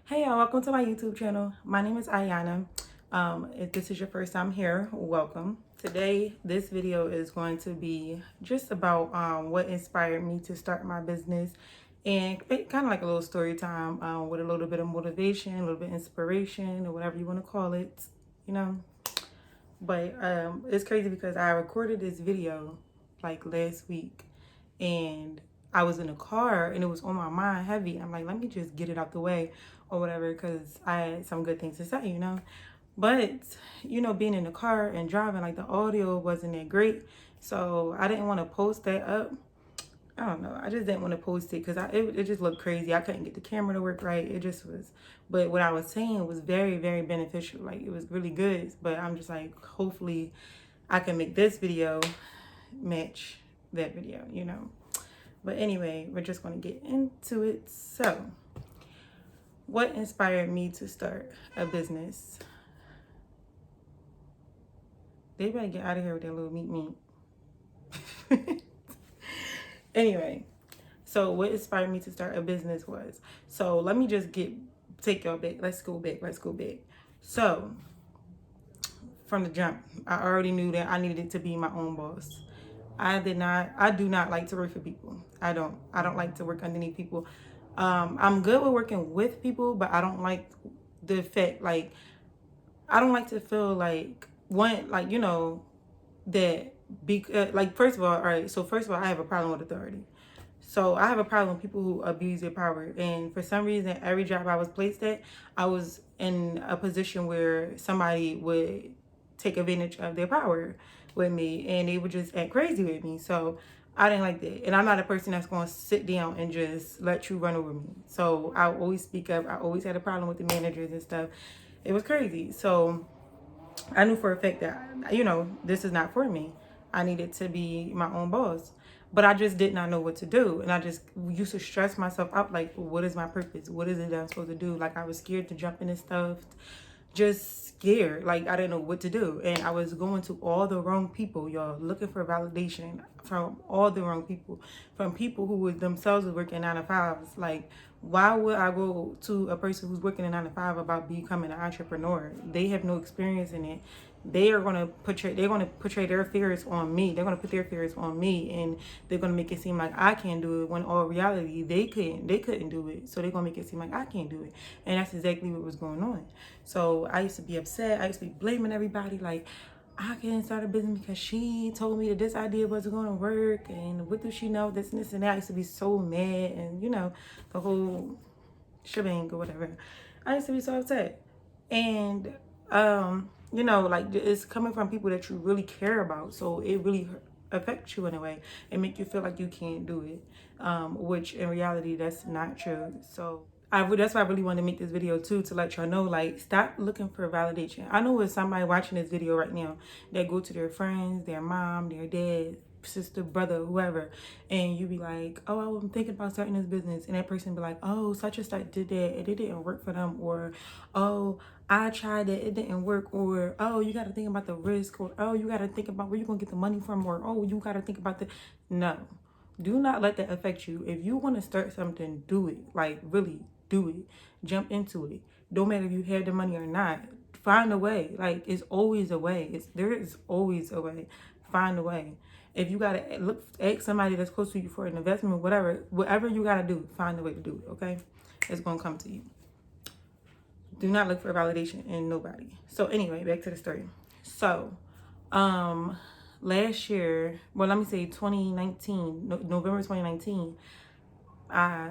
Hey y'all, welcome to my YouTube channel. My name is Ayana. If this is your first time here, welcome. Today, this video is going to be just about what inspired me to start my business and kind of like a little story time with a little bit of motivation, a little bit of inspiration, or whatever you want to call it, you know. But it's crazy because I recorded this video like last week and I was in a car and it was on my mind heavy. I'm like, let me just get it out the way or whatever because I had some good things to say, you know. But, you know, being in the car and driving, like the audio wasn't that great. So I didn't want to post that up. I don't know. I just didn't want to post it because it just looked crazy. I couldn't get the camera to work right. It just was. But what I was saying was very, very beneficial. Like, it was really good. But I'm just like, hopefully I can make this video match that video, you know. But anyway, we're just going to get into it. So, what inspired me to start a business? They better get out of here with their little meat. Anyway, so what inspired me to start a business was, so let me just take y'all back. Let's go back. So, from the jump, I already knew that I needed to be my own boss. I do not like to work for people. I don't like to work underneath people. I'm good with working with people, but I don't like the fact, like, I don't like to feel like you know, that like, first of all, I have a problem with authority. So I have a problem with people who abuse their power. And for some reason, every job I was placed at, I was in a position where somebody would take advantage of their power with me and they would just act crazy with me. So I didn't like that. And I'm not a person that's going to sit down and just let you run over me. So I always speak up. I always had a problem with the managers and stuff. It was crazy. So I knew for a fact that, you know, this is not for me. I needed to be my own boss. But I just did not know what to do. And I just used to stress myself out like, what is my purpose? What is it that I'm supposed to do? Like, I was scared to jump into stuff, just scared. Like, I didn't know what to do. And I was going to all the wrong people, y'all, looking for validation from all the wrong people, from people who was themselves working 9 to 5s. Like, why would I go to a person who's working a 9 to 5 about becoming an entrepreneur? They have no experience in it. They're gonna portray their fears on me. They're gonna put their fears on me, and they're gonna make it seem like I can't do it. When all reality, they couldn't do it. So they're gonna make it seem like I can't do it, and that's exactly what was going on. So I used to be upset. I used to be blaming everybody, like, I can't start a business because she told me that this idea wasn't going to work, and what does she know, this and this and that. I used to be so mad, and you know, the whole shebang or whatever. I used to be so upset. And you know, like, it's coming from people that you really care about, so it really affects you in a way and make you feel like you can't do it, which in reality that's not true. So that's why I really wanted to make this video too, to let y'all know, like, stop looking for validation. I know it's somebody watching this video right now that go to their friends, their mom, their dad, sister, brother, whoever, and you be like, oh, I'm thinking about starting this business, and that person be like, oh, such and such did that and it didn't work for them, or oh, I tried it, it didn't work, or oh, you got to think about the risk, or oh, you got to think about where you're gonna get the money from, or oh, you got to think about the no. Do not let that affect you. If you want to start something, do it. Like, really do it. Jump into it. Don't matter if you have the money or not. Find a way. Like, it's always a way. There is always a way. Find a way. If you gotta ask somebody that's close to you for an investment, whatever you gotta do, find a way to do it. Okay, it's gonna come to you. Do not look for validation in nobody. So anyway, back to the story. So, last year, well, let me say 2019, November 2019, I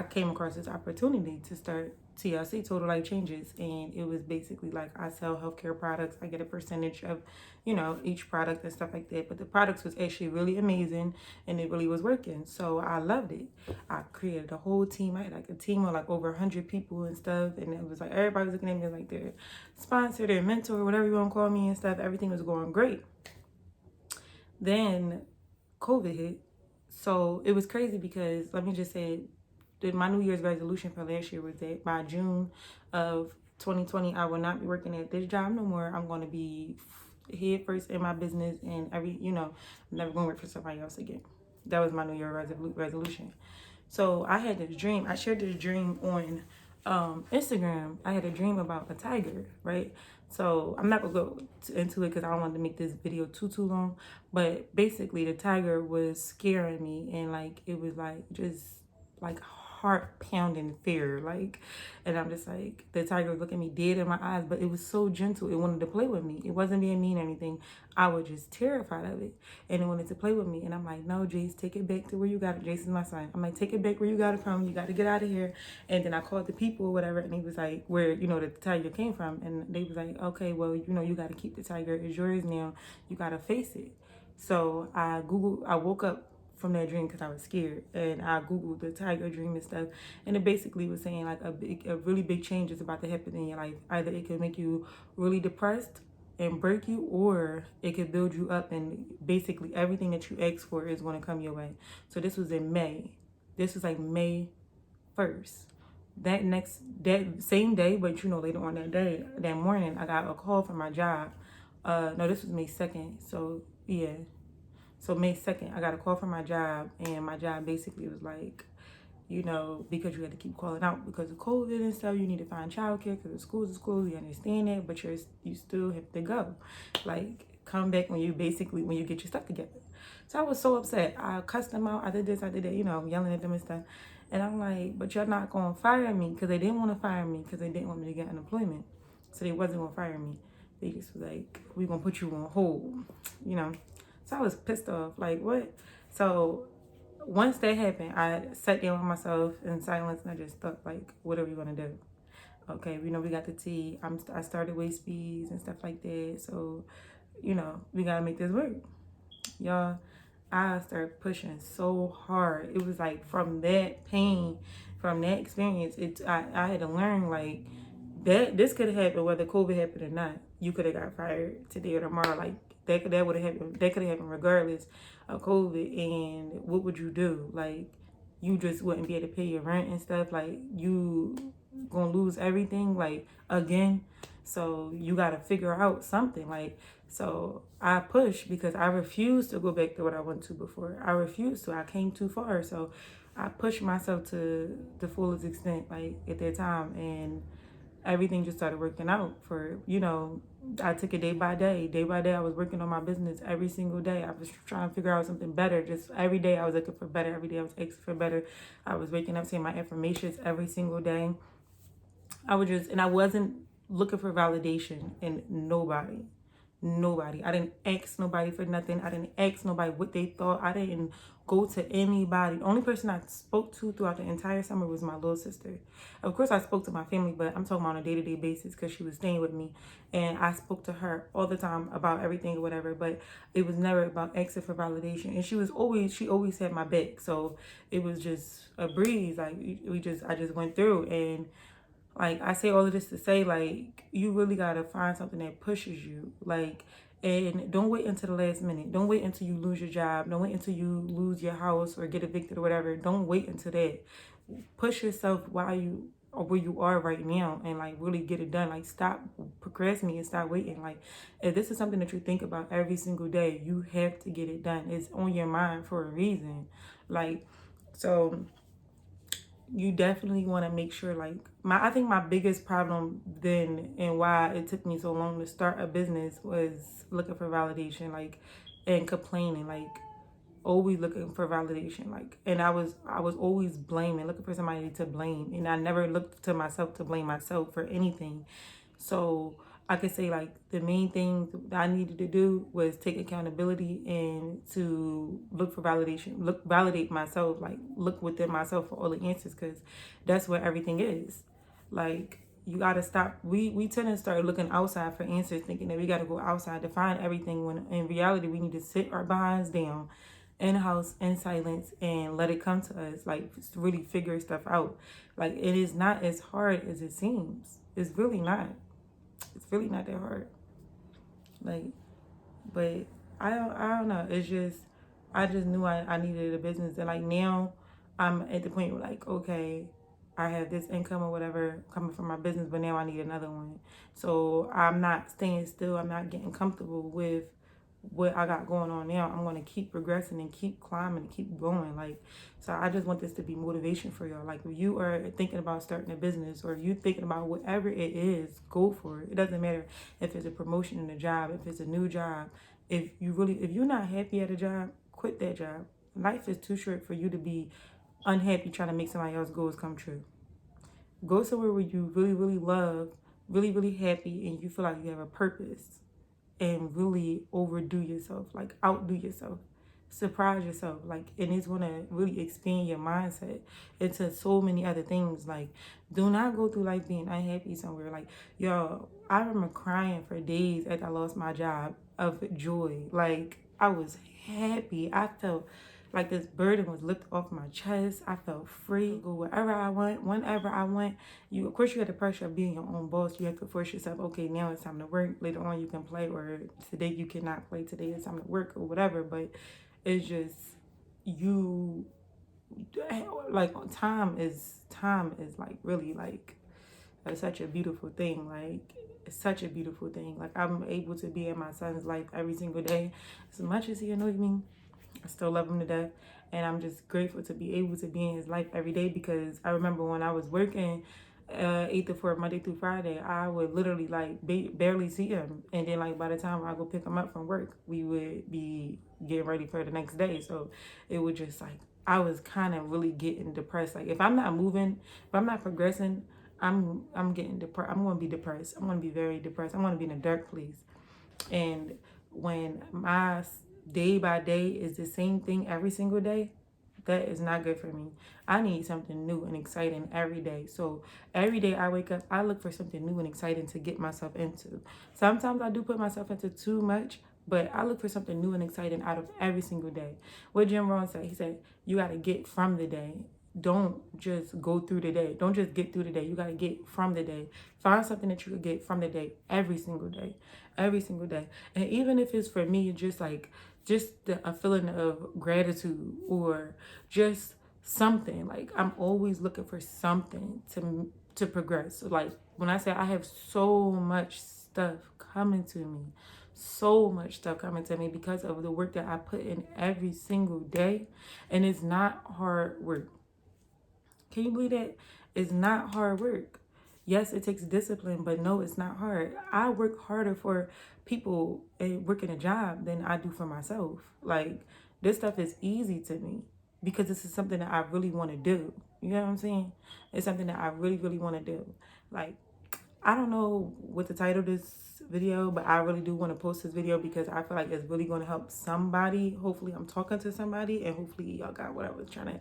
came across this opportunity to start TLC, Total Life Changes, and it was basically like, I sell healthcare products. I get a percentage of, you know, each product and stuff like that. But the products was actually really amazing, and it really was working. So I loved it. I created a whole team. I had like a team of like over 100 people and stuff, and it was like everybody was looking at me like their sponsor, their mentor, whatever you want to call me and stuff. Everything was going great. Then COVID hit. So it was crazy because, let me just say, my New Year's resolution for last year was that by June of 2020, I will not be working at this job no more. I'm going to be head first in my business, and I'm never going to work for somebody else again. That was my New Year resolution. So I had this dream. I shared this dream on Instagram. I had a dream about a tiger, right? So I'm not gonna go into it because I don't want to make this video too long. But basically, the tiger was scaring me, and like it was like just like heart pounding fear, like, and I'm just like the tiger was looking me dead in my eyes, but it was so gentle. It wanted to play with me. It wasn't being mean or anything. I was just terrified of it, and it wanted to play with me. And I'm like, no, Jace, take it back to where you got it. Jason's my son. I'm like, take it back where you got it from. You got to get out of here. And then I called the people or whatever, and he was like, where the tiger came from, and they was like, okay, well, you got to keep the tiger. It's yours now. You got to face it. So I woke up from that dream because I was scared, and I googled the tiger dream and stuff, and it basically was saying like a really big change is about to happen in your life. Either it could make you really depressed and break you, or it could build you up, and basically everything that you ask for is going to come your way. So this was in May. This was like May 1st. That same day, but later on that morning, I got a call from my job. No, this was May 2nd. So yeah. So May 2nd, I got a call from my job, and my job basically was like, because you had to keep calling out because of COVID and stuff, you need to find childcare because the schools is closed. You understand that, but you still have to go. Like, come back when you get your stuff together. So I was so upset. I cussed them out. I did this, I did that, yelling at them and stuff. And I'm like, but you're not going to fire me, because they didn't want to fire me because they didn't want me to get unemployment. So they wasn't going to fire me. They just was like, we're going to put you on hold. So I was pissed off. Like, what? So once that happened, I sat down with myself in silence, and I just thought, like, what are we going to do? Okay, we got the tea. I started waist beads and stuff like that. So, we got to make this work. Y'all, I started pushing so hard. It was like from that pain, from that experience, I had to learn, like, that this could have happened whether COVID happened or not. You could have got fired today or tomorrow. Like, that would have happened. That could have happened regardless of COVID. And what would you do? Like, you just wouldn't be able to pay your rent and stuff. Like, you gonna lose everything, like, again. So you gotta figure out something. Like, so I pushed because I refused to go back to what I went to before. I refused to. I came too far. So I pushed myself to the fullest extent, like, at that time, and everything just started working out for, I took it day by day. Day by day, I was working on my business every single day. I was trying to figure out something better. Just every day, I was looking for better. Every day, I was asking for better. I was waking up saying my affirmations every single day. I wasn't looking for validation in nobody. Nobody. I didn't ask nobody for nothing. I didn't ask nobody what they thought. I didn't go to anybody. The only person I spoke to throughout the entire summer was my little sister. Of course, I spoke to my family, but I'm talking about on a day-to-day basis because she was staying with me. And I spoke to her all the time about everything or whatever, but it was never about asking for validation. And she always had my back. So it was just a breeze. Like, I just went through. And like, I say all of this to say, like, you really got to find something that pushes you. Like, and don't wait until the last minute. Don't wait until you lose your job. Don't wait until you lose your house or get evicted or whatever. Don't wait until that. Push yourself while you or where you are right now, and like really get it done. Like, stop procrastinating and stop waiting. Like, if this is something that you think about every single day, you have to get it done. It's on your mind for a reason. Like, so you definitely want to make sure, like, I think my biggest problem then, and why it took me so long to start a business, was looking for validation, like, and complaining, like, always looking for validation, like, and I was always blaming, looking for somebody to blame, and I never looked to myself to blame myself for anything. So I could say, like, the main thing that I needed to do was take accountability and to look for validation, validate myself, like, look within myself for all the answers, because that's where everything is. Like, you got to stop. We tend to start looking outside for answers, thinking that we got to go outside to find everything, when in reality, we need to sit our behinds down in house in silence and let it come to us, like, really figure stuff out. Like, it is not as hard as it seems. It's really not. It's really not that hard. Like, but I don't know. It's just, I just knew I needed a business. And like, now I'm at the point where, like, okay, I have this income or whatever coming from my business, but now I need another one. So I'm not staying still. I'm not getting comfortable with what I got going on now, I'm going to keep progressing and keep climbing and keep going. Like, so I just want this to be motivation for y'all. Like, if you are thinking about starting a business, or if you thinking about whatever it is, go for it. It doesn't matter if it's a promotion in a job, if it's a new job. If you're not happy at a job, quit that job. Life is too short for you to be unhappy trying to make somebody else's goals come true. Go somewhere where you really, really love, really, really happy, and you feel like you have a purpose, and really overdo yourself, like outdo yourself, surprise yourself, like, and it's gonna really expand your mindset into so many other things. Like, do not go through life being unhappy somewhere. Like, yo, I remember crying for days after I lost my job of joy. Like, I was happy. I felt like this burden was lifted off my chest. I felt free. Go wherever I want, whenever I want. You, of course, you have the pressure of being your own boss. You have to force yourself. Okay, now it's time to work. Later on, you can play, or today you cannot play. Today it's time to work, or whatever. But it's just you. Like, time is like really like such a beautiful thing. Like, it's such a beautiful thing. Like, I'm able to be in my son's life every single day. As much as he annoys me, I still love him to death. And I'm just grateful to be able to be in his life every day, because I remember when I was working 8 to 4, Monday through Friday, I would literally like barely see him. And then, like, by the time I go pick him up from work, we would be getting ready for the next day. So it was just like, I was kind of really getting depressed. Like, if I'm not moving, if I'm not progressing, I'm getting depressed. I'm going to be depressed. I'm going to be very depressed. I'm going to be in a dark place. And when my day by day is the same thing every single day, that is not good for me. I need something new and exciting every day. So every day I wake up, I look for something new and exciting to get myself into. Sometimes I do put myself into too much, but I look for something new and exciting out of every single day. What Jim Rohn said, he said, you got to get from the day. Don't just go through the day. Don't just get through the day. You got to get from the day. Find something that you could get from the day every single day. Every single day. And even if it's for me, just like, a feeling of gratitude, or just something. Like, I'm always looking for something to progress. So, like, when I say I have so much stuff coming to me, so much stuff coming to me because of the work that I put in every single day. And it's not hard work. Can you believe that? It's not hard work. Yes, it takes discipline, but no, it's not hard. I work harder for people and working a job than I do for myself. Like, this stuff is easy to me because this is something that I really want to do. You know what I'm saying? It's something that I really, really want to do. Like, I don't know what the title of this video, but I really do want to post this video because I feel like it's really going to help somebody. Hopefully I'm talking to somebody, and hopefully y'all got what I was trying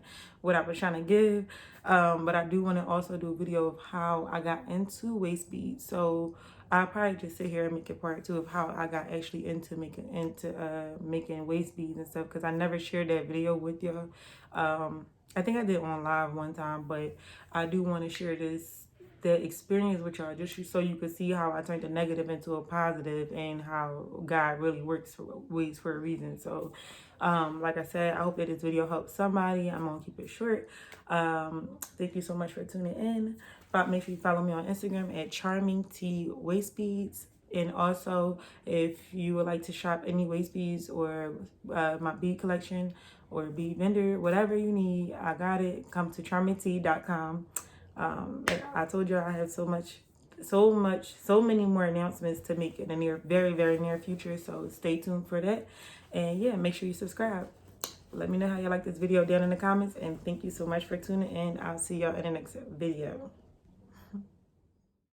to give. But I do want to also do a video of how I got into waist beads. So I'll probably just sit here and make a part 2 of how I got actually into making waist beads and stuff, because I never shared that video with y'all. I think I did on live one time, but I do want to share the experience with y'all, just so you can see how I turned the negative into a positive, and how God really works for ways for a reason. So like I said, I hope that this video helps somebody. I'm gonna keep it short. Thank you so much for tuning in. But make sure you follow me on Instagram at Charming T Waist Beads. And also, if you would like to shop any waist beads, or my bead collection, or bead vendor, whatever you need, I got it. Come to charmingtea.com. I told you I have so many more announcements to make in the very, very near future. So stay tuned for that. And yeah, make sure you subscribe. Let me know how you like this video down in the comments. And thank you so much for tuning in. I'll see y'all in the next video.